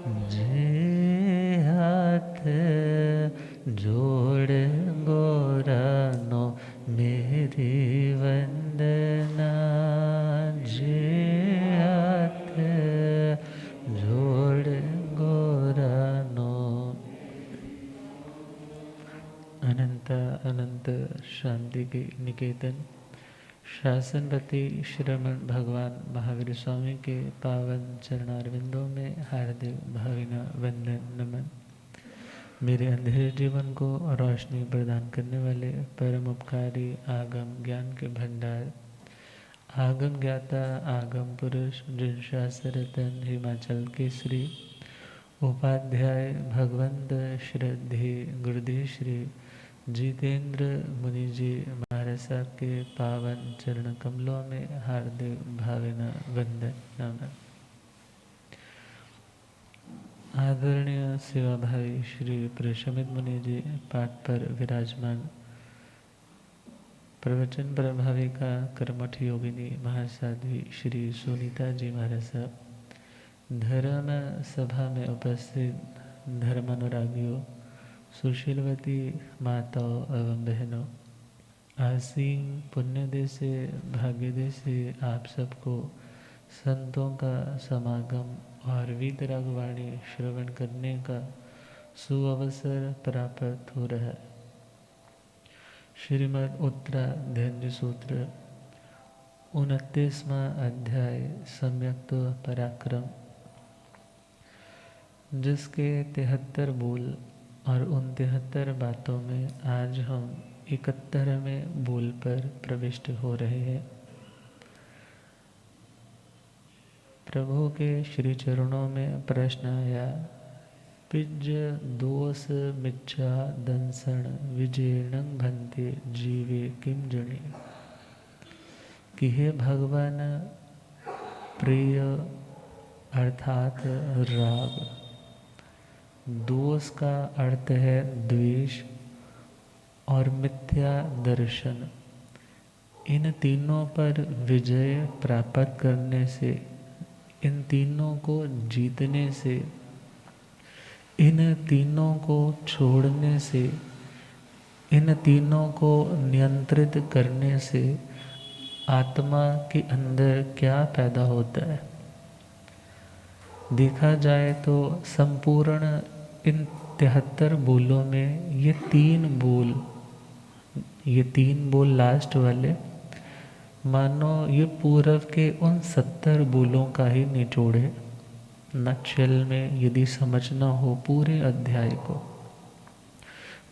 जे हाथ जोड़ गोरानो मेरी वंदना। जे हाथ जोड़ गोरानो। अनंत अनंत शांति के निकेतन शासनपति श्रीमद् भगवान महावीर स्वामी के पावन चरणारविंदों में हार्दिक भावना वंदन नमन। मेरे अंधेरे जीवन को रोशनी प्रदान करने वाले परम उपकारी आगम ज्ञान के भंडार, आगम ज्ञाता आगम पुरुष जिन शास्त्ररत्न हिमाचल केसरी उपाध्याय भगवंत श्रद्धे गुरुदेव श्री जितेंद्र मुनि जी महाराज साहब के पावन चरण कमलों में हार्दिक भावना वंदन नमन। आदरणीय सेवा भाई श्री प्रशमित मुनि जी पाठ पर विराजमान, प्रवचन प्रभाविका कर्मठ योगिनी महासाध्वी श्री सुनीता जी महाराज साहब, धर्म सभा में उपस्थित धर्मानुरागियों, सुशीलवती माताओं एवं बहनों, आसीन पुण्यदे से भाग्यदे से आप सबको संतों का समागम और वीतरागवाणी श्रवण करने का सुअवसर प्राप्त हो रहा है। श्रीमद् उत्तराध्ययन सूत्र 29वां अध्याय सम्यक्त पराक्रम, जिसके 73 बोल और उन 73 बातों में आज हम 71वें बोल पर प्रविष्ट हो रहे हैं। प्रभु के श्री चरणों में प्रश्न आया, पिज दोष मिच्छा दंसन विजेणं भंते जीवे किम जने। कि हे भगवान, प्रिय अर्थात राग, दोष का अर्थ है द्वेष और मिथ्या दर्शन, इन तीनों पर विजय प्राप्त करने से, इन तीनों को जीतने से, इन तीनों को छोड़ने से, इन तीनों को नियंत्रित करने से आत्मा के अंदर क्या पैदा होता है। देखा जाए तो संपूर्ण इन 73 बोलों में ये तीन बोल लास्ट वाले मानो ये पूर्व के उन 70 बोलों का ही निचोड़ है। नटशेल में यदि समझना हो पूरे अध्याय को,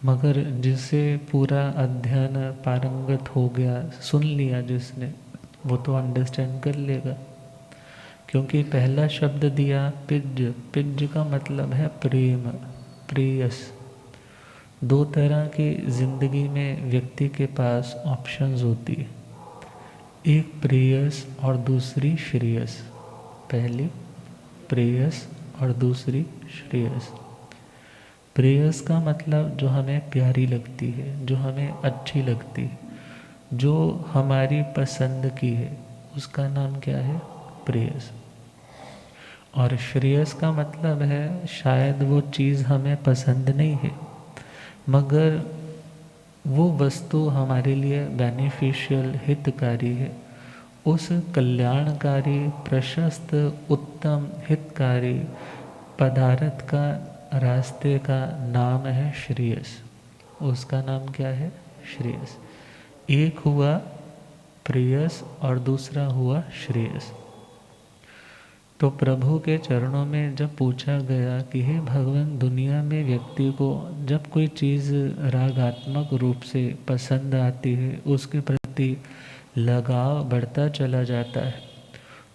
मगर जिसे पूरा अध्ययन पारंगत हो गया, सुन लिया जिसने, वो तो अंडरस्टैंड कर लेगा। क्योंकि पहला शब्द दिया पिज, पिज का मतलब है प्रेम, प्रेयस। दो तरह की जिंदगी में व्यक्ति के पास ऑप्शंस होती है, एक प्रेयस और दूसरी श्रेयस। पहली प्रेयस और दूसरी श्रेयस। प्रेयस का मतलब जो हमें प्यारी लगती है, जो हमें अच्छी लगती है, जो हमारी पसंद की है, उसका नाम क्या है, प्रेयस। और श्रेयस का मतलब है शायद वो चीज़ हमें पसंद नहीं है, मगर वो वस्तु हमारे लिए बेनिफिशियल, हितकारी है। उस कल्याणकारी, प्रशस्त, उत्तम, हितकारी पदार्थ का, रास्ते का नाम है श्रेयस। उसका नाम क्या है, श्रेयस। एक हुआ प्रेयस और दूसरा हुआ श्रेयस। तो प्रभु के चरणों में जब पूछा गया कि हे भगवान, दुनिया में व्यक्ति को जब कोई चीज़ रागात्मक रूप से पसंद आती है, उसके प्रति लगाव बढ़ता चला जाता है,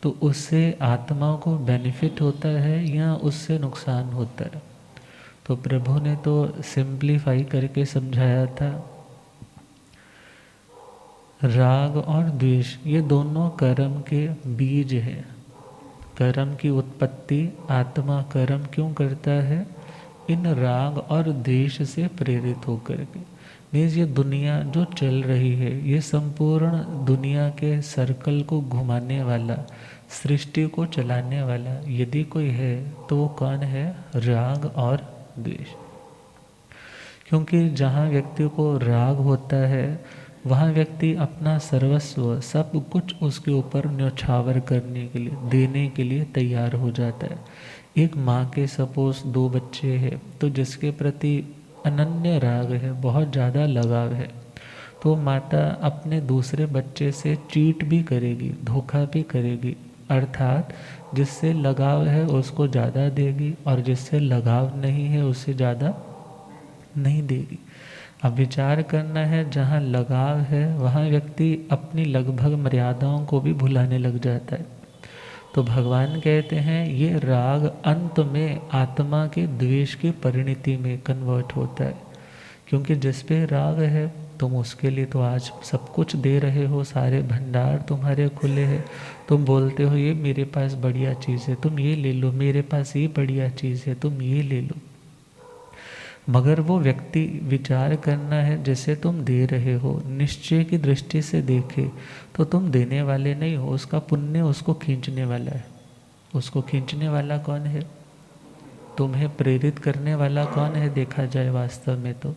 तो उससे आत्मा को बेनिफिट होता है या उससे नुकसान होता है। तो प्रभु ने तो सिंप्लीफाई करके समझाया था, राग और द्वेष ये दोनों कर्म के बीज हैं। कर्म की उत्पत्ति आत्मा कर्म क्यों करता है, इन राग और द्वेष से प्रेरित होकर के। मीन्स ये दुनिया जो चल रही है, ये संपूर्ण दुनिया के सर्कल को घुमाने वाला, सृष्टि को चलाने वाला यदि कोई है तो वो कौन है? राग और द्वेष। क्योंकि जहाँ व्यक्ति को राग होता है वहाँ व्यक्ति अपना सर्वस्व सब कुछ उसके ऊपर न्यौछावर करने के लिए, देने के लिए तैयार हो जाता है। एक माँ के सपोज 2 बच्चे हैं तो जिसके प्रति अनन्य राग है, बहुत ज़्यादा लगाव है, तो माता अपने दूसरे बच्चे से चीट भी करेगी, धोखा भी करेगी, अर्थात जिससे लगाव है उसको ज़्यादा देगी और जिससे लगाव नहीं है उससे ज़्यादा नहीं देगी। अब विचार करना है, जहाँ लगाव है वहाँ व्यक्ति अपनी लगभग मर्यादाओं को भी भुलाने लग जाता है। तो भगवान कहते हैं ये राग अंत में आत्मा के द्वेष की परिणति में कन्वर्ट होता है। क्योंकि जिस पे राग है तुम उसके लिए तो आज सब कुछ दे रहे हो, सारे भंडार तुम्हारे खुले हैं, तुम बोलते हो ये मेरे पास बढ़िया चीज़ है, तुम ये ले लो, मेरे पास ये बढ़िया चीज़ है, तुम ये ले लो। मगर वो व्यक्ति विचार करना है, जैसे तुम दे रहे हो निश्चय की दृष्टि से देखे तो तुम देने वाले नहीं हो, उसका पुण्य उसको खींचने वाला है। उसको खींचने वाला कौन है? तुम्हें प्रेरित करने वाला कौन है? देखा जाए वास्तव में तो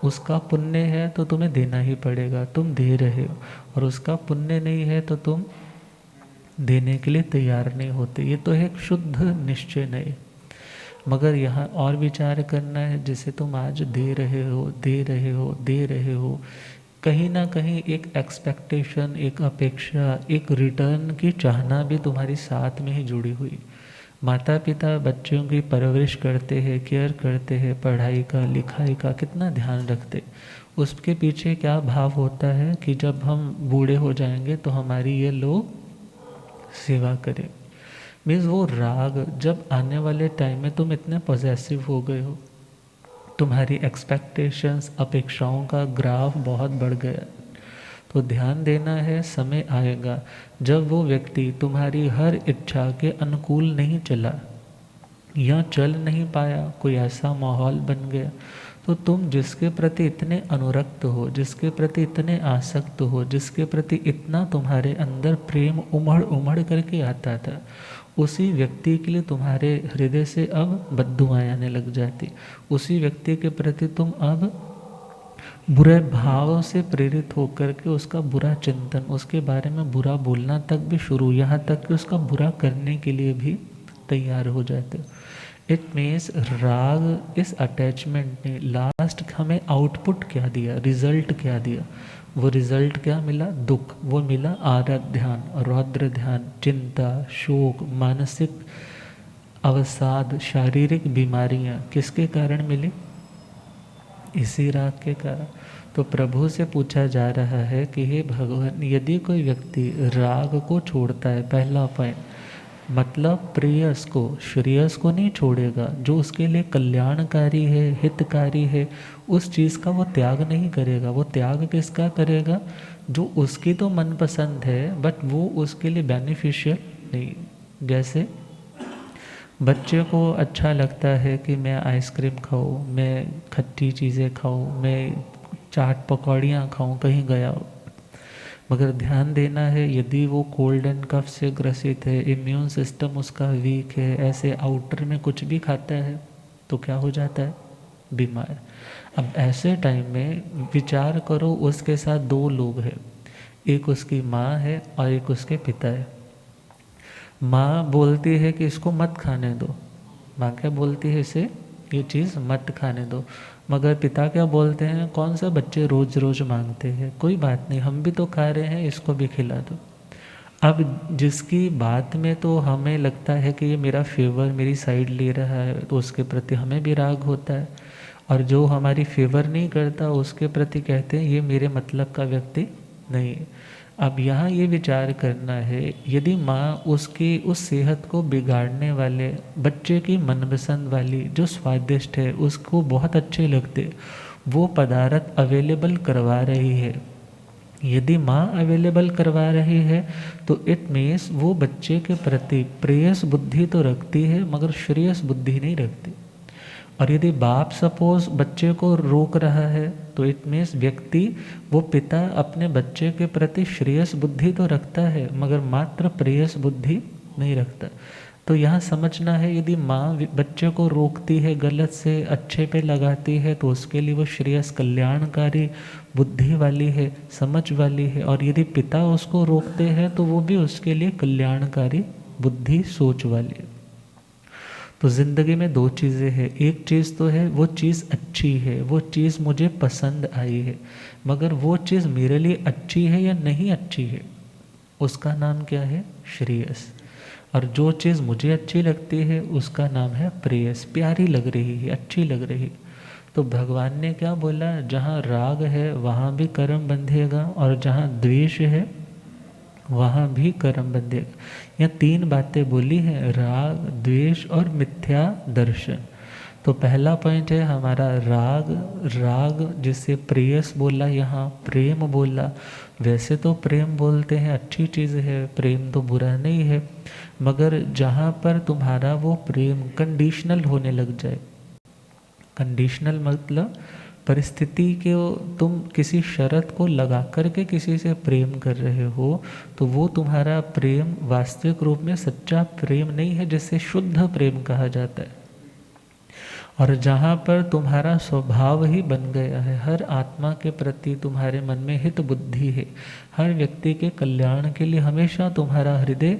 उसका पुण्य है तो तुम्हें देना ही पड़ेगा, तुम दे रहे हो, और उसका पुण्य नहीं है तो तुम देने के लिए तैयार नहीं होते। ये तो एक शुद्ध निश्चय नहीं। मगर यहाँ और विचार करना है, जैसे तुम आज दे रहे हो, दे रहे हो, दे रहे हो, कहीं ना कहीं एक एक्सपेक्टेशन, एक अपेक्षा, एक रिटर्न की चाहना भी तुम्हारी साथ में ही जुड़ी हुई। माता पिता बच्चों की परवरिश करते हैं, केयर करते हैं, पढ़ाई का, लिखाई का कितना ध्यान रखते, उसके पीछे क्या भाव होता है कि जब हम बूढ़े हो जाएंगे तो हमारी ये लोग सेवा करें। मीन्स वो राग जब आने वाले टाइम में तुम इतने पॉजेसिव हो गए हो, तुम्हारी एक्सपेक्टेशंस, अपेक्षाओं का ग्राफ बहुत बढ़ गया, तो ध्यान देना है, समय आएगा जब वो व्यक्ति तुम्हारी हर इच्छा के अनुकूल नहीं चला या चल नहीं पाया, कोई ऐसा माहौल बन गया, तो तुम जिसके प्रति इतने अनुरक्त हो, जिसके प्रति इतने आसक्त हो, जिसके प्रति इतना तुम्हारे अंदर प्रेम उमड़ उमड़ करके आता था, उसी व्यक्ति के लिए तुम्हारे हृदय से अब बद्दुआएं आने लग जाती। उसी व्यक्ति के प्रति तुम अब बुरे भावों से प्रेरित होकर के उसका बुरा चिंतन, उसके बारे में बुरा बोलना तक भी शुरू, यहाँ तक कि उसका बुरा करने के लिए भी तैयार हो जाते। इट मीन्स राग, इस अटैचमेंट ने लास्ट हमें आउटपुट क्या दिया, रिजल्ट क्या दिया? वो रिजल्ट क्या मिला? दुख। वो मिला आरत ध्यान, रौद्र ध्यान, चिंता, शोक, मानसिक अवसाद, शारीरिक बीमारियाँ किसके कारण मिली? इसी राग के कारण। तो प्रभु से पूछा जा रहा है कि हे भगवान, यदि कोई व्यक्ति राग को छोड़ता है, पहला पॉइंट मतलब प्रेयस को, श्रेयस को नहीं छोड़ेगा, जो उसके लिए कल्याणकारी है, हितकारी है, उस चीज़ का वो त्याग नहीं करेगा। वो त्याग किसका करेगा? जो उसकी तो मनपसंद है बट वो उसके लिए बेनिफिशियल नहीं। जैसे बच्चे को अच्छा लगता है कि मैं आइसक्रीम खाऊं, मैं खट्टी चीज़ें खाऊं, मैं चाट पकौड़ियाँ खाऊं कहीं गया हो, मगर ध्यान देना है यदि वो कोल्ड एंड कफ से ग्रसित है, इम्यून सिस्टम उसका वीक है, ऐसे आउटर में कुछ भी खाता है तो क्या हो जाता है? बीमार। अब ऐसे टाइम में विचार करो, उसके साथ 2 लोग हैं, एक उसकी माँ है और एक उसके पिता है। माँ बोलती है कि इसको मत खाने दो, माँ क्या बोलती है? इसे ये चीज़ मत खाने दो। मगर पिता क्या बोलते हैं? कौन सा बच्चे रोज़ रोज़ मांगते हैं, कोई बात नहीं, हम भी तो खा रहे हैं, इसको भी खिला दो। अब जिसकी बात में तो हमें लगता है कि ये मेरा फेवर, मेरी साइड ले रहा है, तो उसके प्रति हमें भी राग होता है, और जो हमारी फेवर नहीं करता उसके प्रति कहते हैं ये मेरे मतलब का व्यक्ति नहीं है। अब यहाँ ये विचार करना है, यदि माँ उसकी उस सेहत को बिगाड़ने वाले बच्चे की मनपसंद वाली जो स्वादिष्ट है, उसको बहुत अच्छे लगते वो पदार्थ अवेलेबल करवा रही है, यदि माँ अवेलेबल करवा रही है तो इट मीन्स वो बच्चे के प्रति प्रेयस बुद्धि तो रखती है मगर श्रेयस बुद्धि नहीं रखती। और यदि बाप सपोज बच्चे को रोक रहा है तो इट मीन्स व्यक्ति, वो पिता अपने बच्चे के प्रति श्रेयस बुद्धि तो रखता है मगर मात्र प्रेयस बुद्धि नहीं रखता। तो यहाँ समझना है, यदि माँ बच्चे को रोकती है, गलत से अच्छे पे लगाती है, तो उसके लिए वो श्रेयस कल्याणकारी बुद्धि वाली है, समझ वाली है। और यदि पिता उसको रोकते हैं तो वो भी उसके लिए कल्याणकारी बुद्धि सोच वाली है। तो ज़िंदगी में दो चीज़ें हैं, एक चीज़ तो है वो चीज़ अच्छी है, वो चीज़ मुझे पसंद आई है, मगर वो चीज़ मेरे लिए अच्छी है या नहीं अच्छी है, उसका नाम क्या है? श्रेयस। और जो चीज़ मुझे अच्छी लगती है उसका नाम है प्रेयस, प्यारी लग रही है, अच्छी लग रही। तो भगवान ने क्या बोला, जहाँ राग है वहाँ भी कर्म बंधेगा और जहाँ द्वेष है वहाँ भी कर्म बंधेगा। यह तीन बातें बोली हैं, राग, द्वेष और मिथ्या दर्शन। तो पहला पॉइंट है हमारा राग। राग जिसे प्रेयस बोला, यहाँ प्रेम बोला। वैसे तो प्रेम बोलते हैं अच्छी चीज़ है, प्रेम तो बुरा नहीं है, मगर जहाँ पर तुम्हारा वो प्रेम कंडीशनल होने लग जाए। कंडीशनल मतलब परिस्थिति के, तुम किसी शर्त को लगा करके किसी से प्रेम कर रहे हो तो वो तुम्हारा प्रेम वास्तविक रूप में सच्चा प्रेम नहीं है, जिसे शुद्ध प्रेम कहा जाता है। और जहाँ पर तुम्हारा स्वभाव ही बन गया है, हर आत्मा के प्रति तुम्हारे मन में हित बुद्धि है, हर व्यक्ति के कल्याण के लिए हमेशा तुम्हारा हृदय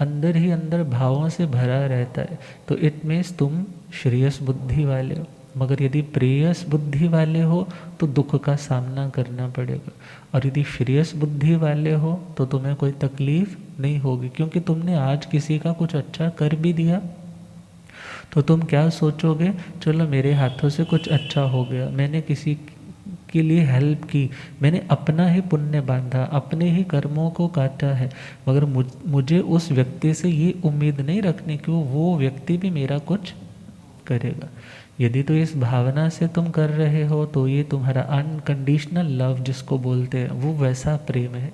अंदर ही अंदर भावों से भरा रहता है, तो इट मीन्स तुम श्रेयस बुद्धि वाले हो। मगर यदि प्रेयस बुद्धि वाले हो तो दुख का सामना करना पड़ेगा, और यदि श्रेयस बुद्धि वाले हो तो तुम्हें कोई तकलीफ नहीं होगी, क्योंकि तुमने आज किसी का कुछ अच्छा कर भी दिया तो तुम क्या सोचोगे, चलो मेरे हाथों से कुछ अच्छा हो गया, मैंने किसी के लिए हेल्प की, मैंने अपना ही पुण्य बांधा, अपने ही कर्मों को काटा है, मगर मुझे उस व्यक्ति से ये उम्मीद नहीं रखनी कि वो व्यक्ति भी मेरा कुछ करेगा। यदि तो इस भावना से तुम कर रहे हो तो ये तुम्हारा अनकंडीशनल लव जिसको बोलते हैं वो वैसा प्रेम है।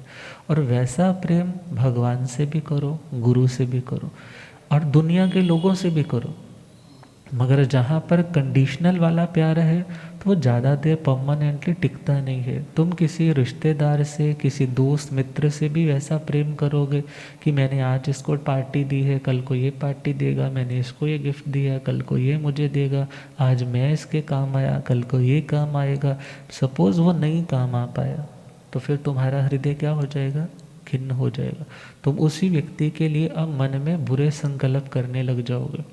और वैसा प्रेम भगवान से भी करो, गुरु से भी करो, और दुनिया के लोगों से भी करो। मगर जहाँ पर कंडीशनल वाला प्यार है तो वो ज़्यादा देर परमानेंटली टिकता नहीं है। तुम किसी रिश्तेदार से, किसी दोस्त मित्र से भी वैसा प्रेम करोगे कि मैंने आज इसको पार्टी दी है, कल को ये पार्टी देगा, मैंने इसको ये गिफ्ट दिया, कल को ये मुझे देगा, आज मैं इसके काम आया, कल को ये काम आएगा। सपोज़ वो नहीं काम आ पाया तो फिर तुम्हारा हृदय क्या हो जाएगा? खिन्न हो जाएगा। तुम उसी व्यक्ति के लिए अब मन में बुरे संकल्प करने लग जाओगे।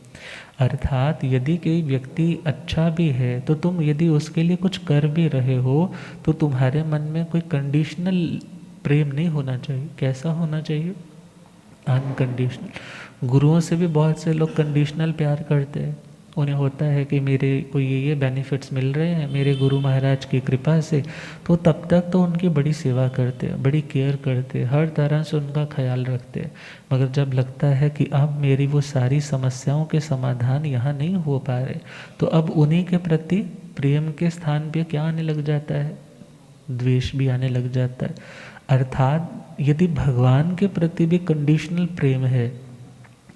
अर्थात यदि कोई व्यक्ति अच्छा भी है तो तुम यदि उसके लिए कुछ कर भी रहे हो तो तुम्हारे मन में कोई कंडीशनल प्रेम नहीं होना चाहिए। कैसा होना चाहिए? अनकंडीशनल। गुरुओं से भी बहुत से लोग कंडीशनल प्यार करते हैं। उन्हें होता है कि मेरे को ये बेनिफिट्स मिल रहे हैं मेरे गुरु महाराज की कृपा से, तो तब तक तो उनकी बड़ी सेवा करते हैं, बड़ी केयर करते हैं, हर तरह से उनका ख्याल रखते हैं। मगर जब लगता है कि अब मेरी वो सारी समस्याओं के समाधान यहाँ नहीं हो पा रहे, तो अब उन्हीं के प्रति प्रेम के स्थान पे क्या आने लग जाता है? द्वेष भी आने लग जाता है। अर्थात यदि भगवान के प्रति भी कंडीशनल प्रेम है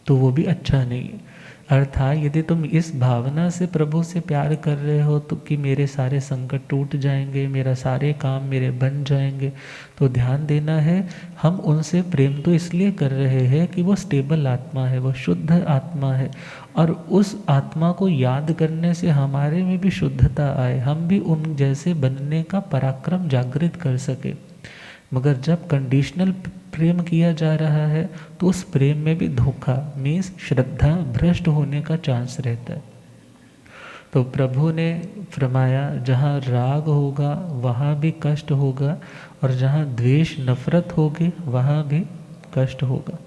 तो वो भी अच्छा नहीं है। अर्थात यदि तुम इस भावना से प्रभु से प्यार कर रहे हो तो कि मेरे सारे संकट टूट जाएंगे, मेरा सारे काम मेरे बन जाएंगे, तो ध्यान देना है, हम उनसे प्रेम तो इसलिए कर रहे हैं कि वो स्टेबल आत्मा है, वो शुद्ध आत्मा है, और उस आत्मा को याद करने से हमारे में भी शुद्धता आए, हम भी उन जैसे बनने का पराक्रम जागृत कर सके। मगर जब कंडीशनल प्रेम किया जा रहा है तो उस प्रेम में भी धोखा मीन्स श्रद्धा भ्रष्ट होने का चांस रहता है। तो प्रभु ने फरमाया जहाँ राग होगा वहाँ भी कष्ट होगा, और जहाँ द्वेष नफरत होगी वहाँ भी कष्ट होगा।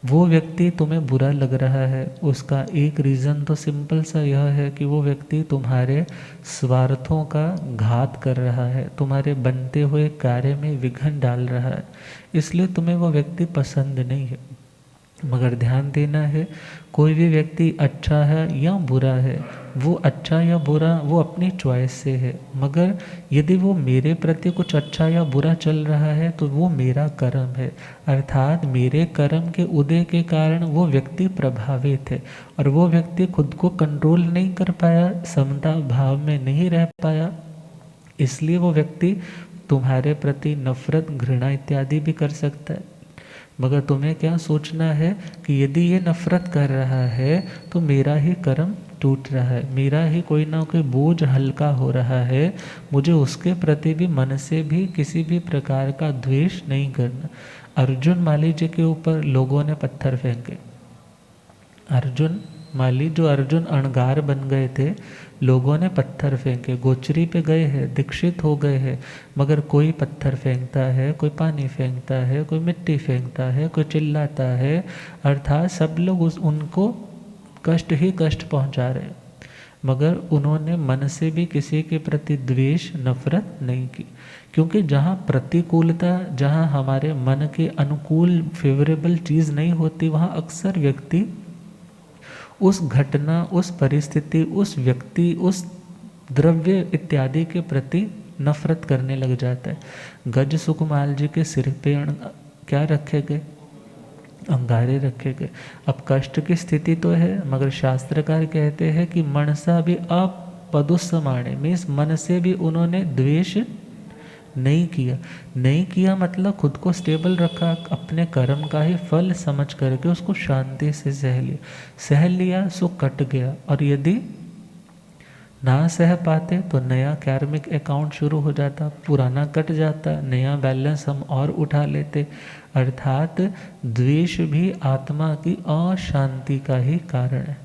वो व्यक्ति तुम्हें बुरा लग रहा है, उसका एक रीज़न तो सिंपल सा यह है कि वो व्यक्ति तुम्हारे स्वार्थों का घात कर रहा है, तुम्हारे बनते हुए कार्य में विघ्न डाल रहा है, इसलिए तुम्हें वो व्यक्ति पसंद नहीं है। मगर ध्यान देना है, कोई भी व्यक्ति अच्छा है या बुरा है, वो अच्छा या बुरा वो अपनी चॉइस से है। मगर यदि वो मेरे प्रति कुछ अच्छा या बुरा चल रहा है तो वो मेरा कर्म है, अर्थात मेरे कर्म के उदय के कारण वो व्यक्ति प्रभावित है और वो व्यक्ति खुद को कंट्रोल नहीं कर पाया, समता भाव में नहीं रह पाया, इसलिए वो व्यक्ति तुम्हारे प्रति नफरत, घृणा इत्यादि भी कर सकता है। मगर तुम्हें क्या सोचना है कि यदि ये नफरत कर रहा है तो मेरा ही कर्म टूट रहा है, मेरा ही कोई ना कोई बोझ हल्का हो रहा है, मुझे उसके प्रति भी मन से भी किसी भी प्रकार का द्वेष नहीं करना। अर्जुन माली जी के ऊपर लोगों ने पत्थर फेंके, अर्जुन माली जो अर्जुन अणगार बन गए थे, लोगों ने पत्थर फेंके, गोचरी पे गए हैं, दीक्षित हो गए हैं, मगर कोई पत्थर फेंकता है, कोई पानी फेंकता है, कोई मिट्टी फेंकता है, कोई चिल्लाता है, अर्थात सब लोग उनको कष्ट ही कष्ट पहुंचा रहे, मगर उन्होंने मन से भी किसी के प्रति द्वेष नफरत नहीं की। क्योंकि जहाँ प्रतिकूलता, जहाँ हमारे मन के अनुकूल फेवरेबल चीज़ नहीं होती, वहाँ अक्सर व्यक्ति उस घटना, उस परिस्थिति, उस व्यक्ति, उस द्रव्य इत्यादि के प्रति नफरत करने लग जाता है। गज सुकुमाल जी के सिर पे क्या रखे गए? अंगारे रखे गए। अब कष्ट की स्थिति तो है, मगर शास्त्रकार कहते हैं कि मनसा भी अपदुस्समाणे, मीन्स मन से भी उन्होंने द्वेष नहीं किया। नहीं किया मतलब खुद को स्टेबल रखा, अपने कर्म का ही फल समझ करके उसको शांति से सह लिया सो कट गया। और यदि ना सह पाते तो नया कार्मिक अकाउंट शुरू हो जाता, पुराना कट जाता, नया बैलेंस हम और उठा लेते। अर्थात द्वेष भी आत्मा की अशांति का ही कारण है।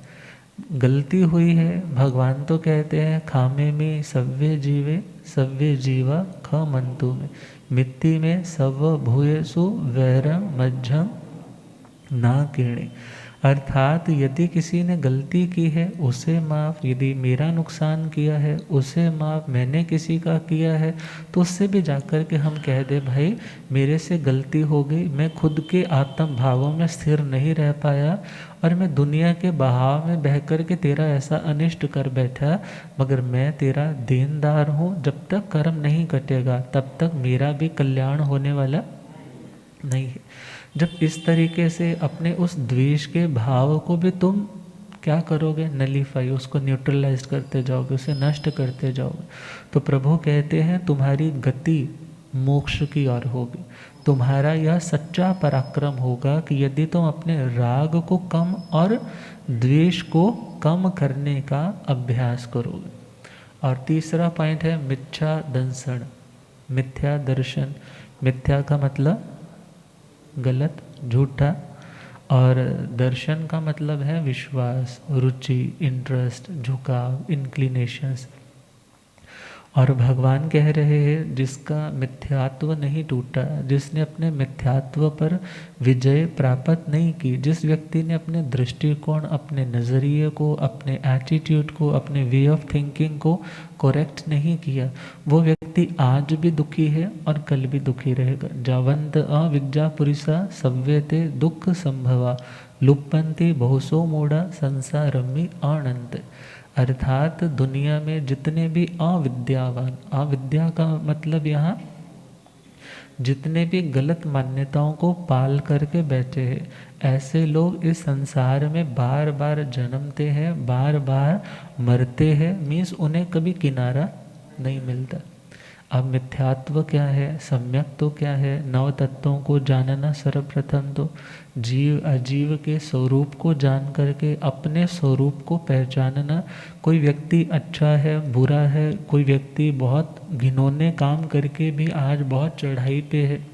गलती हुई है, भगवान तो कहते हैं खामे में सव्य जीवे सव्य जीवा ख मंतु में, मिट्टी में सव भूयसु वैरम मज्जम ना कीणे। अर्थात यदि किसी ने गलती की है उसे माफ़, यदि मेरा नुकसान किया है उसे माफ़, मैंने किसी का किया है तो उससे भी जाकर के हम कह दे भाई मेरे से गलती हो गई, मैं खुद के आत्म भावों में स्थिर नहीं रह पाया और मैं दुनिया के बहाव में बह कर के तेरा ऐसा अनिष्ट कर बैठा, मगर मैं तेरा देनदार हूँ, जब तक कर्म नहीं कटेगा तब तक मेरा भी कल्याण होने वाला नहीं है। जब इस तरीके से अपने उस द्वेष के भाव को भी तुम क्या करोगे? नलीफाई, उसको न्यूट्रलाइज करते जाओगे, उसे नष्ट करते जाओगे, तो प्रभु कहते हैं तुम्हारी गति मोक्ष की ओर होगी। तुम्हारा यह सच्चा पराक्रम होगा कि यदि तुम अपने राग को कम और द्वेष को कम करने का अभ्यास करोगे। और तीसरा पॉइंट है मिथ्या दंशन, मिथ्या दर्शन। मिथ्या का मतलब गलत, झूठा, और दर्शन का मतलब है विश्वास, रुचि, इंटरेस्ट, झुकाव, इंक्लिनेशंस। और भगवान कह रहे हैं जिसका मिथ्यात्व नहीं टूटा, जिसने अपने मिथ्यात्व पर विजय प्राप्त नहीं की, जिस व्यक्ति ने अपने दृष्टिकोण, अपने नज़रिए को, अपने एटीट्यूड को, अपने वे ऑफ थिंकिंग को करेक्ट नहीं किया, वो व्यक्ति आज भी दुखी है और कल भी दुखी रहेगा। जावंत अविद्या पुरुषा सव्यते दुख संभवा लुप्पन्ति बहुसो मूढ़ा संसारम्मि अनंत। अर्थात दुनिया में जितने भी अविद्यावान, अविद्या का मतलब यहाँ जितने भी गलत मान्यताओं को पाल करके बैठे हैं, ऐसे लोग इस संसार में बार बार जन्मते हैं, बार बार मरते हैं, मीन्स उन्हें कभी किनारा नहीं मिलता। अब मिथ्यात्व क्या है, सम्यक तो क्या है? नव तत्वों को जानना सर्वप्रथम तो, जीव अजीव के स्वरूप को जान करके अपने स्वरूप को पहचानना। कोई व्यक्ति अच्छा है, बुरा है, कोई व्यक्ति बहुत घिनौने काम करके भी आज बहुत चढ़ाई पे है,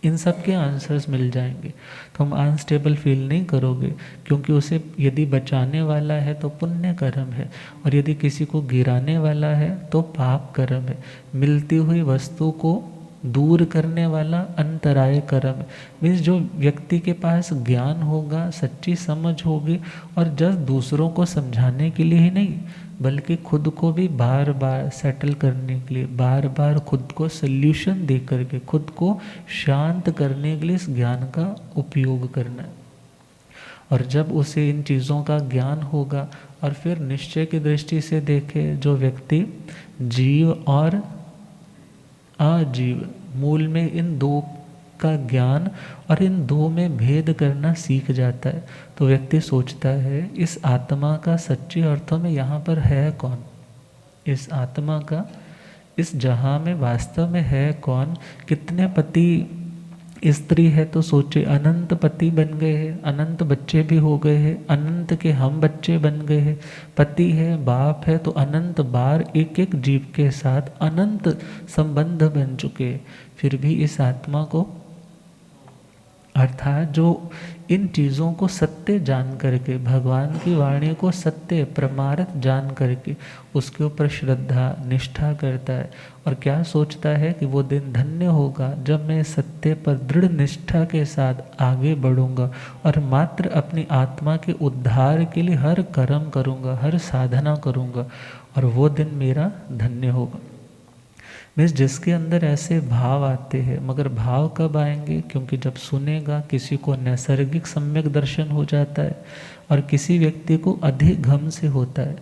इन सब के आंसर्स मिल जाएंगे। तो हम अनस्टेबल फील नहीं करोगे, क्योंकि उसे यदि बचाने वाला है तो पुण्य कर्म है, और यदि किसी को गिराने वाला है तो पाप कर्म है। मिलती हुई वस्तु को दूर करने वाला अंतराय कर्म है। मीन्स जो व्यक्ति के पास ज्ञान होगा, सच्ची समझ होगी, और जस्ट दूसरों को समझाने के लिए ही नहीं, बल्कि खुद को भी बार बार सेटल करने के लिए, बार बार खुद को सल्यूशन दे करके, खुद को शांत करने के लिए इस ज्ञान का उपयोग करना है। और जब उसे इन चीज़ों का ज्ञान होगा और फिर निश्चय की दृष्टि से देखे, जो व्यक्ति जीव और अजीव मूल में इन दो का ज्ञान और इन दो में भेद करना सीख जाता है, तो व्यक्ति सोचता है इस आत्मा का सच्चे अर्थों में यहाँ पर है कौन, इस आत्मा का इस जहाँ में वास्तव में है कौन। कितने पति स्त्री है तो सोचे अनंत पति बन गए हैं, अनंत बच्चे भी हो गए हैं, अनंत के हम बच्चे बन गए हैं, पति है बाप है तो अनंत बार एक एक जीव के साथ अनंत संबंध बन चुके। फिर भी इस आत्मा को, अर्थात जो इन चीज़ों को सत्य जान करके, भगवान की वाणी को सत्य प्रमाणित जान करके उसके ऊपर श्रद्धा निष्ठा करता है और क्या सोचता है कि वो दिन धन्य होगा जब मैं सत्य पर दृढ़ निष्ठा के साथ आगे बढ़ूंगा और मात्र अपनी आत्मा के उद्धार के लिए हर कर्म करूंगा, हर साधना करूंगा और वो दिन मेरा धन्य होगा। मीन्स जिसके अंदर ऐसे भाव आते हैं, मगर भाव कब आएंगे, क्योंकि जब सुनेगा किसी को नैसर्गिक सम्यक दर्शन हो जाता है और किसी व्यक्ति को अधिक घम से होता है।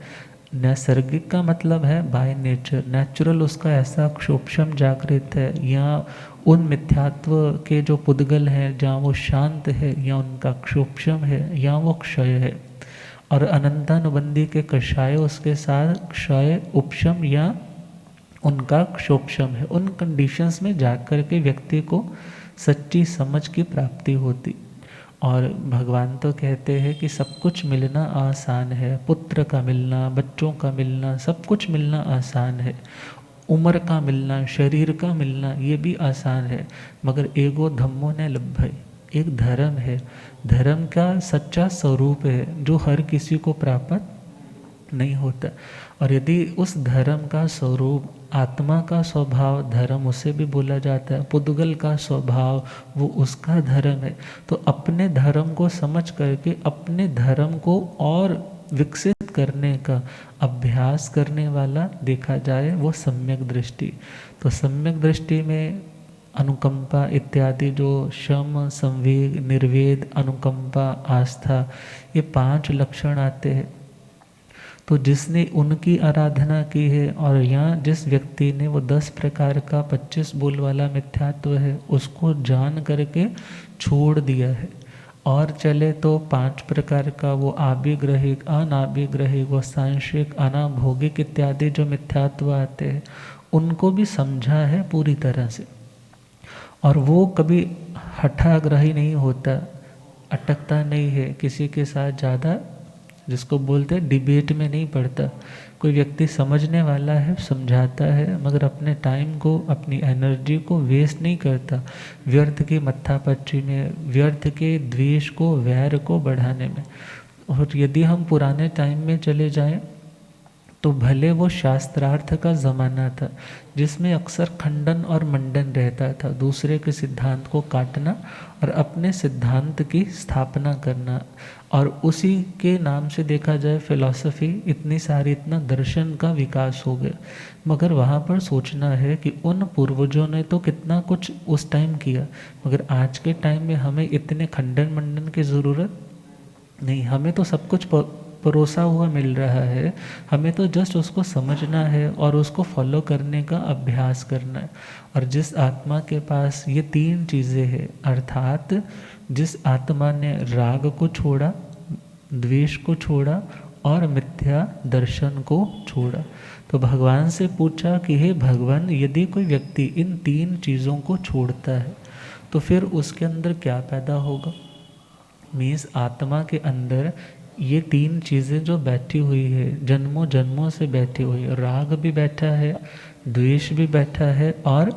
नैसर्गिक का मतलब है बाय नेचर, नेचुरल उसका ऐसा क्षोभम जागृत है, या उन मिथ्यात्व के जो पुद्गल हैं जहाँ वो शांत है, या उनका क्षोभम है, या वो क्षय है। और अनंतानुबंधी के कषाय उसके साथ क्षय उपशम या उनका क्षोभम है। उन कंडीशंस में जाकर के व्यक्ति को सच्ची समझ की प्राप्ति होती। और भगवान तो कहते हैं कि सब कुछ मिलना आसान है, पुत्र का मिलना, बच्चों का मिलना, सब कुछ मिलना आसान है, उम्र का मिलना, शरीर का मिलना ये भी आसान है, मगर एगो धम्मो न लभ्य, एक धर्म है, धर्म का सच्चा स्वरूप है जो हर किसी को प्राप्त नहीं होता। और यदि उस धर्म का स्वरूप, आत्मा का स्वभाव धर्म उसे भी बोला जाता है, पुद्गल का स्वभाव वो उसका धर्म है, तो अपने धर्म को समझ करके अपने धर्म को और विकसित करने का अभ्यास करने वाला देखा जाए वो सम्यक दृष्टि। तो सम्यक दृष्टि में अनुकंपा इत्यादि जो शम, संवेग, निर्वेद, अनुकंपा, आस्था, ये 5 लक्षण आते हैं। तो जिसने उनकी आराधना की है और यहाँ जिस व्यक्ति ने वो 10 प्रकार का 25 बोल वाला मिथ्यात्व है उसको जान करके छोड़ दिया है, और चले तो 5 प्रकार का वो आभिग्रहिक, अनाभिग्रहिक, वो सांशिक, अनाभोगिक इत्यादि जो मिथ्यात्व आते हैं उनको भी समझा है पूरी तरह से, और वो कभी हठाग्रही नहीं होता, अटकता नहीं है, किसी के साथ ज़्यादा जिसको बोलते हैं डिबेट में नहीं पड़ता। कोई व्यक्ति समझने वाला है, समझाता है, मगर अपने टाइम को, अपनी एनर्जी को वेस्ट नहीं करता व्यर्थ की मत्थापच्ची में, व्यर्थ के द्वेष को, वैर को बढ़ाने में। और यदि हम पुराने टाइम में चले जाएं तो भले वो शास्त्रार्थ का ज़माना था जिसमें अक्सर खंडन और मंडन रहता था, दूसरे के सिद्धांत को काटना और अपने सिद्धांत की स्थापना करना, और उसी के नाम से देखा जाए फिलॉसफी, इतनी सारी, इतना दर्शन का विकास हो गया। मगर वहाँ पर सोचना है कि उन पूर्वजों ने तो कितना कुछ उस टाइम किया, मगर आज के टाइम में हमें इतने खंडन मंडन की ज़रूरत नहीं, हमें तो सब कुछ परोसा हुआ मिल रहा है, हमें तो जस्ट उसको समझना है और उसको फॉलो करने का अभ्यास करना है। और जिस आत्मा के पास ये 3 चीज़ें हैं, अर्थात जिस आत्मा ने राग को छोड़ा, द्वेष को छोड़ा और मिथ्या दर्शन को छोड़ा, तो भगवान से पूछा कि हे भगवान, यदि कोई व्यक्ति इन 3 चीज़ों को छोड़ता है तो फिर उसके अंदर क्या पैदा होगा। मीन्स आत्मा के अंदर ये 3 चीज़ें जो बैठी हुई है, जन्मों जन्मों से बैठी हुई है, राग भी बैठा है, द्वेष भी बैठा है और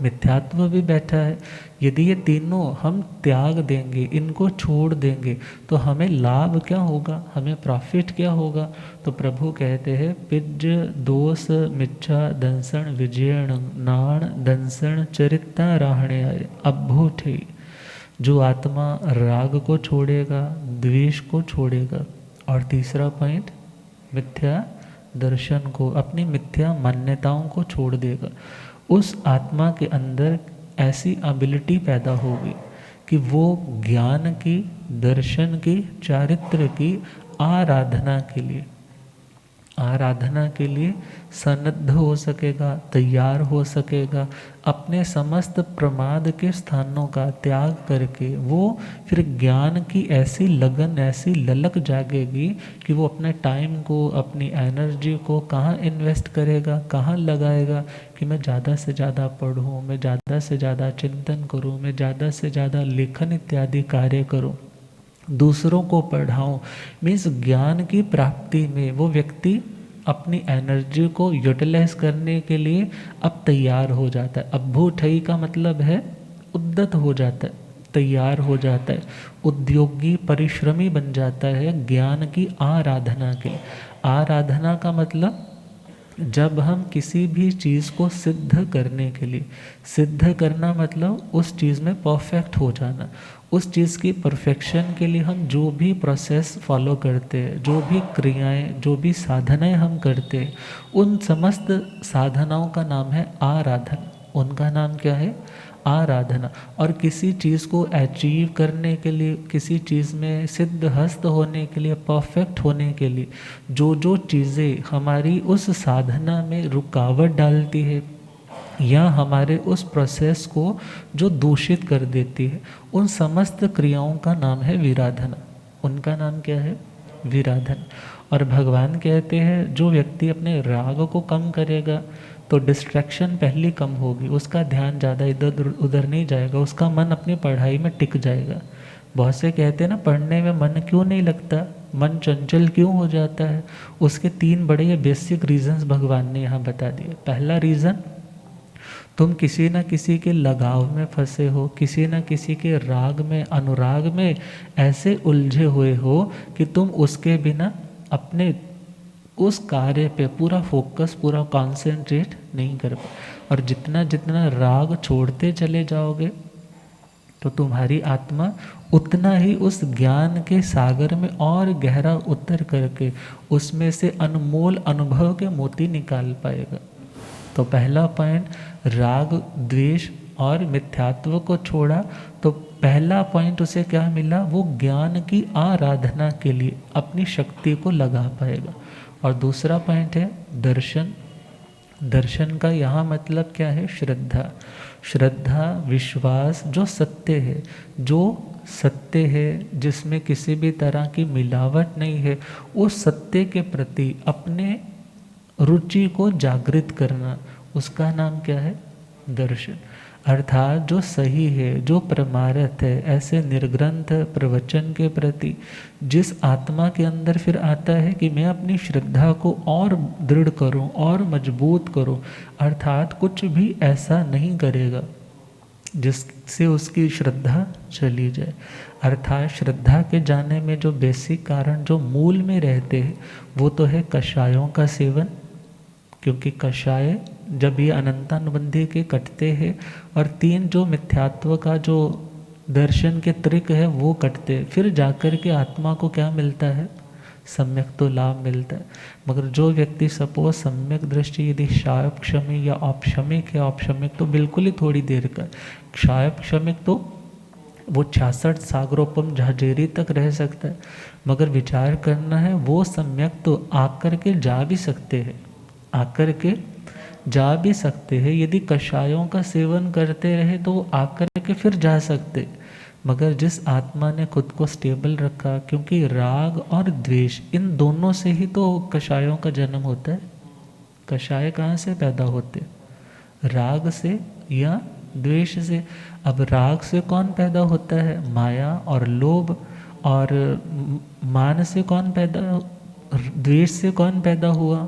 मिथ्यात्व भी बैठा है। यदि ये तीनों हम त्याग देंगे, इनको छोड़ देंगे, तो हमें लाभ क्या होगा, हमें प्रॉफिट क्या होगा। तो प्रभु कहते हैं पिज दोष मिच्छा दंसण विजयण नाण दंसण चरिता राहणे अभूठे। जो आत्मा राग को छोड़ेगा, द्वेष को छोड़ेगा, और तीसरा पॉइंट मिथ्या दर्शन को, अपनी मिथ्या मान्यताओं को छोड़ देगा, उस आत्मा के अंदर ऐसी एबिलिटी पैदा होगी कि वो ज्ञान की, दर्शन की, चारित्र की आराधना के लिए सन्नद्ध हो सकेगा, तैयार हो सकेगा। अपने समस्त प्रमाद के स्थानों का त्याग करके वो फिर ज्ञान की ऐसी लगन, ऐसी ललक जागेगी कि वो अपने टाइम को, अपनी एनर्जी को कहाँ इन्वेस्ट करेगा, कहाँ लगाएगा कि मैं ज़्यादा से ज़्यादा पढ़ूँ, मैं ज़्यादा से ज़्यादा चिंतन करूँ, मैं ज़्यादा से ज़्यादा लेखन इत्यादि कार्य करूँ, दूसरों को पढ़ाऊँ। मीन्स ज्ञान की प्राप्ति में वो व्यक्ति अपनी एनर्जी को यूटिलाइज करने के लिए अब तैयार हो जाता है। अभ्युठई का मतलब है उद्दत हो जाता है, तैयार हो जाता है, उद्योगी परिश्रमी बन जाता है ज्ञान की आराधना के लिए। आराधना का मतलब जब हम किसी भी चीज़ को सिद्ध करने के लिए, सिद्ध करना मतलब उस चीज़ में परफेक्ट हो जाना, उस चीज़ की परफेक्शन के लिए हम जो भी प्रोसेस फॉलो करते हैं, जो भी क्रियाएं, जो भी साधनाएं हम करते हैं, उन समस्त साधनाओं का नाम है आराधना। उनका नाम क्या है? आराधना। और किसी चीज़ को अचीव करने के लिए, किसी चीज़ में सिद्ध हस्त होने के लिए, परफेक्ट होने के लिए जो जो चीज़ें हमारी उस साधना में रुकावट डालती है या हमारे उस प्रोसेस को जो दूषित कर देती है, उन समस्त क्रियाओं का नाम है विराधना। उनका नाम क्या है? विराधन। और भगवान कहते हैं जो व्यक्ति अपने राग को कम करेगा तो डिस्ट्रैक्शन पहली कम होगी, उसका ध्यान ज़्यादा इधर उधर नहीं जाएगा, उसका मन अपनी पढ़ाई में टिक जाएगा। बहुत से कहते हैं ना, पढ़ने में मन क्यों नहीं लगता, मन चंचल क्यों हो जाता है? उसके 3 बड़े बेसिक रीजंस भगवान ने यहाँ बता दिए। पहला रीज़न, तुम किसी न किसी के लगाव में फंसे हो, किसी न किसी के राग में, अनुराग में ऐसे उलझे हुए हो कि तुम उसके बिना अपने उस कार्य पे पूरा फोकस, पूरा कॉन्सेंट्रेट नहीं कर पाए। और जितना जितना राग छोड़ते चले जाओगे तो तुम्हारी आत्मा उतना ही उस ज्ञान के सागर में और गहरा उतर करके उसमें से अनमोल अनुभव के मोती निकाल पाएगा। तो पहला पॉइंट, राग, द्वेष और मिथ्यात्व को छोड़ा तो पहला पॉइंट उसे क्या मिला? वो ज्ञान की आराधना के लिए अपनी शक्ति को लगा पाएगा। और दूसरा पॉइंट है दर्शन। दर्शन का यहाँ मतलब क्या है? श्रद्धा। श्रद्धा, विश्वास जो सत्य है, जो सत्य है, जिसमें किसी भी तरह की मिलावट नहीं है, उस सत्य के प्रति अपने रुचि को जागृत करना, उसका नाम क्या है? दर्शन। अर्थात जो सही है, जो प्रमारथ है, ऐसे निर्ग्रंथ प्रवचन के प्रति जिस आत्मा के अंदर फिर आता है कि मैं अपनी श्रद्धा को और दृढ़ करूं और मजबूत करूं, अर्थात कुछ भी ऐसा नहीं करेगा जिससे उसकी श्रद्धा चली जाए। अर्थात श्रद्धा के जाने में जो बेसिक कारण, जो मूल में रहते हैं, वो तो है कषायों का सेवन। क्योंकि कषाय जब ये अनंतानुबंधी के कटते हैं और 3 जो मिथ्यात्व का जो दर्शन के त्रिक है वो कटते हैं, फिर जाकर के आत्मा को क्या मिलता है? सम्यक तो लाभ मिलता है। मगर जो व्यक्ति सपोज सम्यक दृष्टि यदि क्षायप क्षमिक या औपशमिक है, औपशमिक तो बिल्कुल ही थोड़ी देर का, क्षायप क्षमिक तो वो 66 सागरोपम झाजेरी तक रह सकता है। मगर विचार करना है, वो सम्यक तो आकर के जा भी सकते हैं, आकर के जा भी सकते हैं। यदि कषायों का सेवन करते रहे तो वो आकर के फिर जा सकते। मगर जिस आत्मा ने खुद को स्टेबल रखा, क्योंकि राग और द्वेष इन दोनों से ही तो कषायों का जन्म होता है। कषाय कहाँ से पैदा होते? राग से या द्वेष से। अब राग से कौन पैदा होता है? माया और लोभ। और मान से कौन पैदा, द्वेष से कौन पैदा हुआ?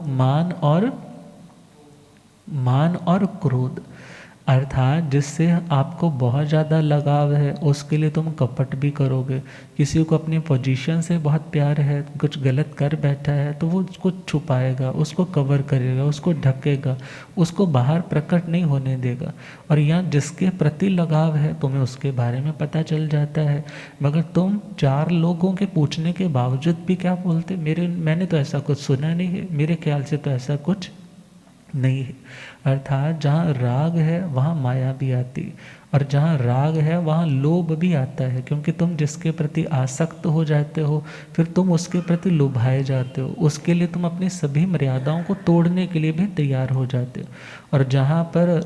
मान और क्रोध। अर्थात जिससे आपको बहुत ज़्यादा लगाव है उसके लिए तुम कपट भी करोगे। किसी को अपनी पोजीशन से बहुत प्यार है, कुछ गलत कर बैठा है तो वो उसको छुपाएगा, उसको कवर करेगा, उसको ढकेगा, उसको बाहर प्रकट नहीं होने देगा। और यहाँ जिसके प्रति लगाव है तुम्हें उसके बारे में पता चल जाता है, मगर तुम 4 लोगों के पूछने के बावजूद भी क्या बोलते? मैंने तो ऐसा कुछ सुना नहीं है, मेरे ख्याल से तो ऐसा कुछ नहीं है। अर्थात जहाँ राग है वहाँ माया भी आती, और जहाँ राग है वहाँ लोभ भी आता है, क्योंकि तुम जिसके प्रति आसक्त हो जाते हो फिर तुम उसके प्रति लुभाए जाते हो, उसके लिए तुम अपनी सभी मर्यादाओं को तोड़ने के लिए भी तैयार हो जाते हो। और जहाँ पर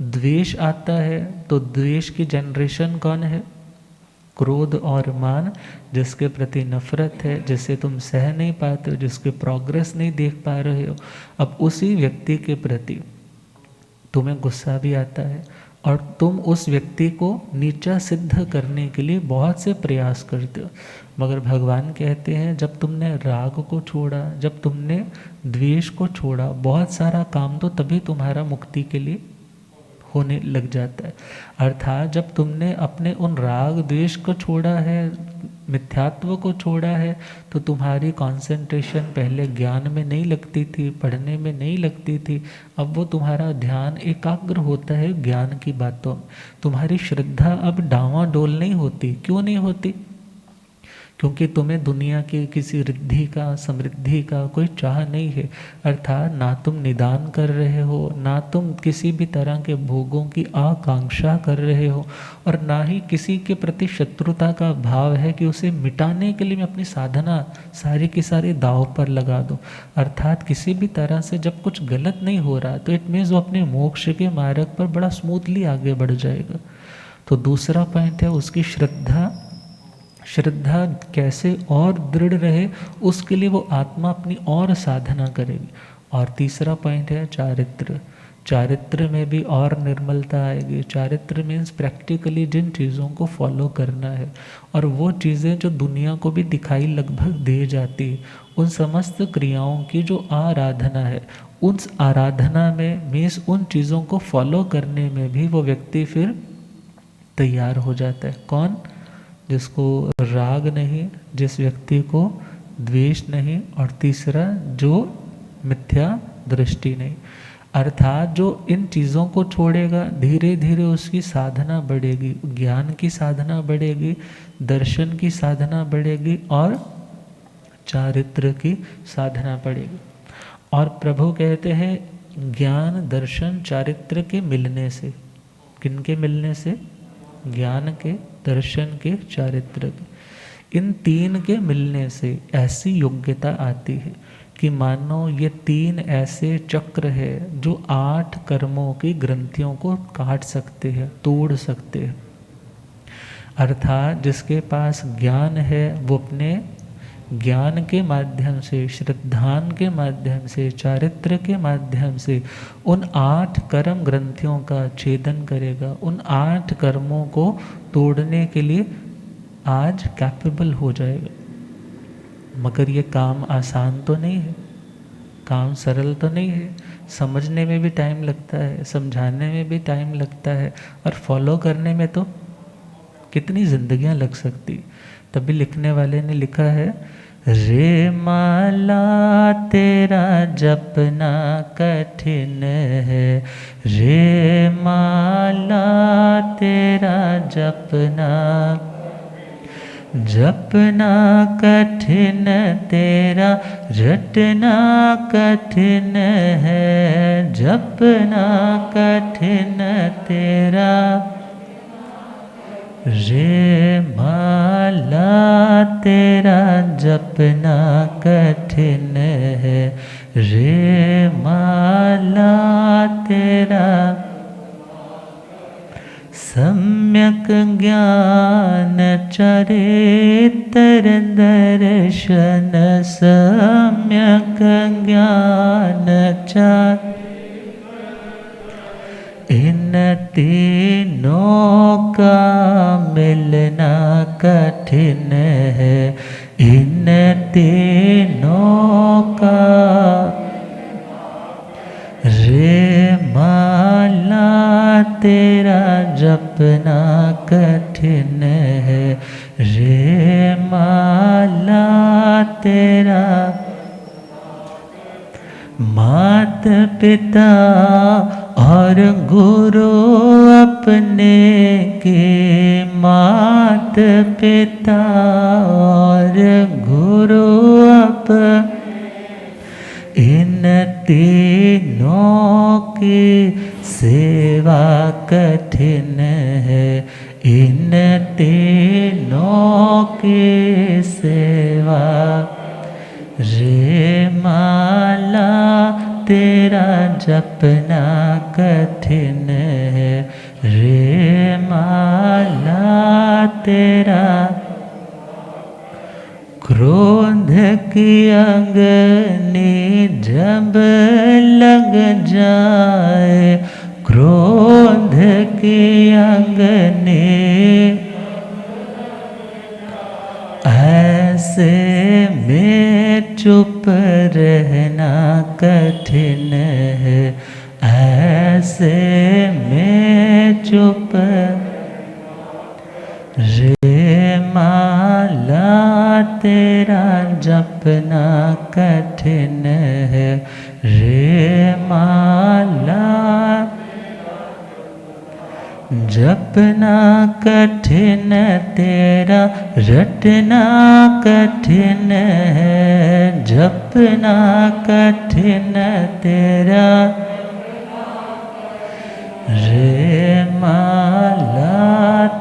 द्वेष आता है तो द्वेष की जनरेशन कौन है? क्रोध और मान, जिसके प्रति नफरत है, जिसे तुम सह नहीं पाते हो, जिसके प्रोग्रेस नहीं देख पा रहे हो, अब उसी व्यक्ति के प्रति तुम्हें गुस्सा भी आता है और तुम उस व्यक्ति को नीचा सिद्ध करने के लिए बहुत से प्रयास करते हो। मगर भगवान कहते हैं जब तुमने राग को छोड़ा, जब तुमने द्वेष को छोड़ा, बहुत सारा काम तो तभी तुम्हारा मुक्ति के लिए होने लग जाता है। अर्थात जब तुमने अपने उन राग द्वेष को छोड़ा है, मिथ्यात्व को छोड़ा है, तो तुम्हारी कंसंट्रेशन पहले ज्ञान में नहीं लगती थी, पढ़ने में नहीं लगती थी, अब वो तुम्हारा ध्यान एकाग्र होता है ज्ञान की बातों में। तुम्हारी श्रद्धा अब डांवाडोल नहीं होती। क्यों नहीं होती? क्योंकि तुम्हें दुनिया की किसी रिद्धि का, समृद्धि का कोई चाह नहीं है। अर्थात ना तुम निदान कर रहे हो, ना तुम किसी भी तरह के भोगों की आकांक्षा कर रहे हो, और ना ही किसी के प्रति शत्रुता का भाव है कि उसे मिटाने के लिए मैं अपनी साधना सारी की सारी दाव पर लगा दूं। अर्थात किसी भी तरह से जब कुछ गलत नहीं हो रहा तो इट मीन्स वो अपने मोक्ष के मार्ग पर बड़ा स्मूथली आगे बढ़ जाएगा। तो दूसरा पॉइंट है उसकी श्रद्धा। श्रद्धा कैसे और दृढ़ रहे उसके लिए वो आत्मा अपनी और साधना करेगी। और तीसरा पॉइंट है चारित्र। चारित्र में भी और निर्मलता आएगी। चारित्र मीन्स प्रैक्टिकली जिन चीज़ों को फॉलो करना है, और वो चीज़ें जो दुनिया को भी दिखाई लगभग दे जाती, उन समस्त क्रियाओं की जो आराधना है, उस आराधना में मीन्स उन चीज़ों को फॉलो करने में भी वो व्यक्ति फिर तैयार हो जाता है। कौन? जिसको राग नहीं, जिस व्यक्ति को द्वेष नहीं, और तीसरा जो मिथ्या दृष्टि नहीं। अर्थात जो इन चीज़ों को छोड़ेगा धीरे धीरे उसकी साधना बढ़ेगी, ज्ञान की साधना बढ़ेगी, दर्शन की साधना बढ़ेगी और चारित्र की साधना बढ़ेगी। और प्रभु कहते हैं ज्ञान दर्शन चारित्र के मिलने से। किनके मिलने से? ज्ञान के, दर्शन के, चारित्र के। इन तीन के मिलने से ऐसी योग्यता आती है कि मानो ये तीन ऐसे चक्र है जो 8 कर्मों की ग्रंथियों को काट सकते हैं, तोड़ सकते हैं। अर्थात जिसके पास ज्ञान है वो अपने ज्ञान के माध्यम से, श्रद्धान के माध्यम से, चारित्र के माध्यम से उन 8 कर्म ग्रंथियों का छेदन करेगा। उन 8 कर्मों को तोड़ने के लिए आज कैपेबल हो जाएगा। मगर ये काम आसान तो नहीं है, काम सरल तो नहीं है। समझने में भी टाइम लगता है, समझाने में भी टाइम लगता है, और फॉलो करने में तो कितनी जिंदगियां लग सकती। तभी लिखने वाले ने लिखा है, रे माला तेरा जपना कठिन है, रे माला तेरा जपना जपना कठिन तेरा, रटना कठिन है, जपना कठिन तेरा। रे माला तेरा जपना कठिन है, रे माला तेरा। सम्यक ज्ञान चरित्र दर्शन, सम्यक ज्ञान चरित्र, इन तीनों का मिलना कठिन है, इन तीनों का। रे माला तेरा जपना कठिन है, रे माला तेरा। मात पिता और गुरु अपने के, मात पिता और गुरु अपने, इन तीनों की सेवा कठिन है, की सेवा, रे माला तेरा जपना कठिन है, रे माला तेरा। क्रोध की अग्नि जब लग जाए, क्रोध की अग्नि ऐसे में चुप रहना कठिन है, ऐसे में चुप। रे माला तेरा जपना कठिन है, रे माला जपना कठिन तेरा, रटना कठिन है, जपना कठिन तेरा, रे माला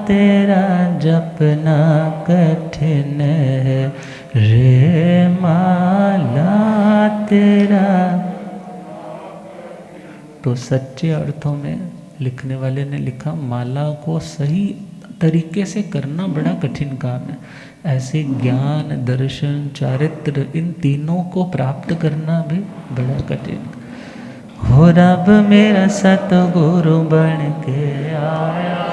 तेरा जपना कठिन है, रे माला तेरा। तो सच्चे अर्थों में लिखने वाले ने लिखा, माला को सही तरीके से करना बड़ा कठिन काम है। ऐसे ज्ञान, दर्शन, चारित्र, इन तीनों को प्राप्त करना भी बड़ा कठिन। हो रब मेरा सतगुरु बन के आया,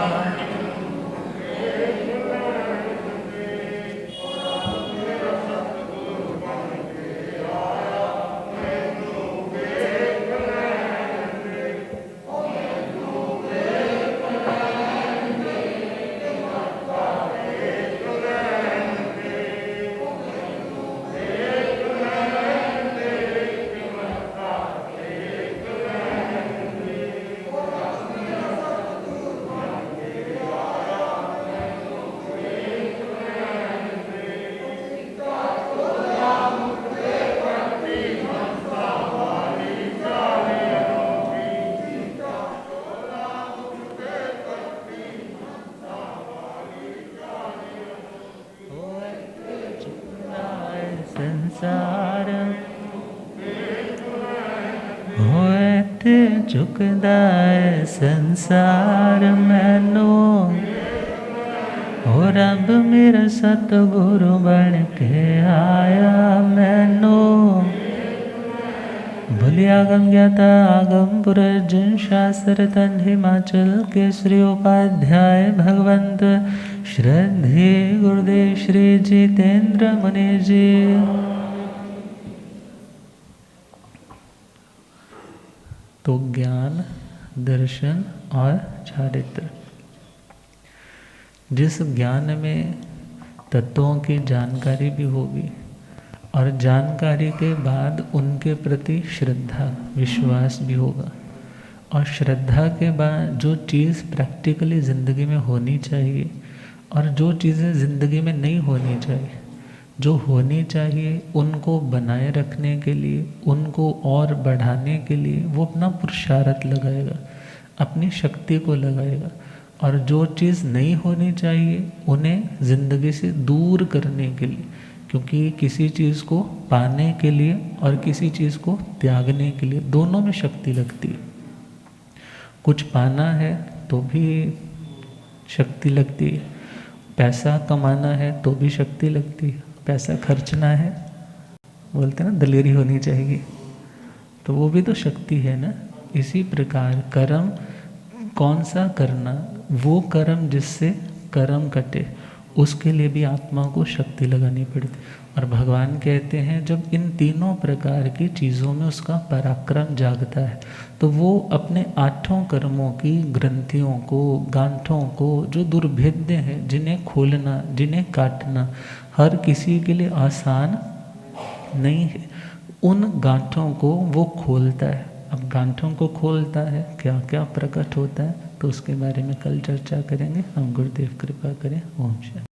संसार होए ते झुकदा है संसार मैनू, हो रब मेरा सतगुरु बन के आया मैनू। भूलि आगम ज्ञाता आगम पुरर्जन शास्त्र तन हिमाचल केसरी उपाध्याय भगवंत श्रद्धे गुरुदेव श्री जितेंद्र मुनि जी। तो ज्ञान, दर्शन और चारित्र, जिस ज्ञान में तत्वों की जानकारी भी होगी और जानकारी के बाद उनके प्रति श्रद्धा, विश्वास भी होगा, और श्रद्धा के बाद जो चीज़ प्रैक्टिकली ज़िंदगी में होनी चाहिए और जो चीज़ें ज़िंदगी में नहीं होनी चाहिए, जो होनी चाहिए उनको बनाए रखने के लिए, उनको और बढ़ाने के लिए वो अपना पुरुषार्थ लगाएगा, अपनी शक्ति को लगाएगा, और जो चीज़ नहीं होनी चाहिए उन्हें ज़िंदगी से दूर करने के लिए, क्योंकि किसी चीज़ को पाने के लिए और किसी चीज़ को त्यागने के लिए दोनों में शक्ति लगती है। कुछ पाना है तो भी शक्ति लगती है, पैसा कमाना है तो भी शक्ति लगती है, पैसा खर्चना है, बोलते हैं ना दलेरी होनी चाहिए, तो वो भी तो शक्ति है ना। इसी प्रकार कर्म कौन सा करना, वो कर्म जिससे कर्म कटे, उसके लिए भी आत्मा को शक्ति लगानी पड़ती। और भगवान कहते हैं जब इन तीनों प्रकार की चीज़ों में उसका पराक्रम जागता है तो वो अपने आठों कर्मों की ग्रंथियों को, गांठों को, जो दुर्भेद्य हैं, जिन्हें खोलना, जिन्हें काटना हर किसी के लिए आसान नहीं है, उन गांठों को वो खोलता है। अब गांठों को खोलता है, क्या क्या प्रकट होता है, तो उसके बारे में कल चर्चा करेंगे। हम गुरुदेव कृपा करें। ओम शांति।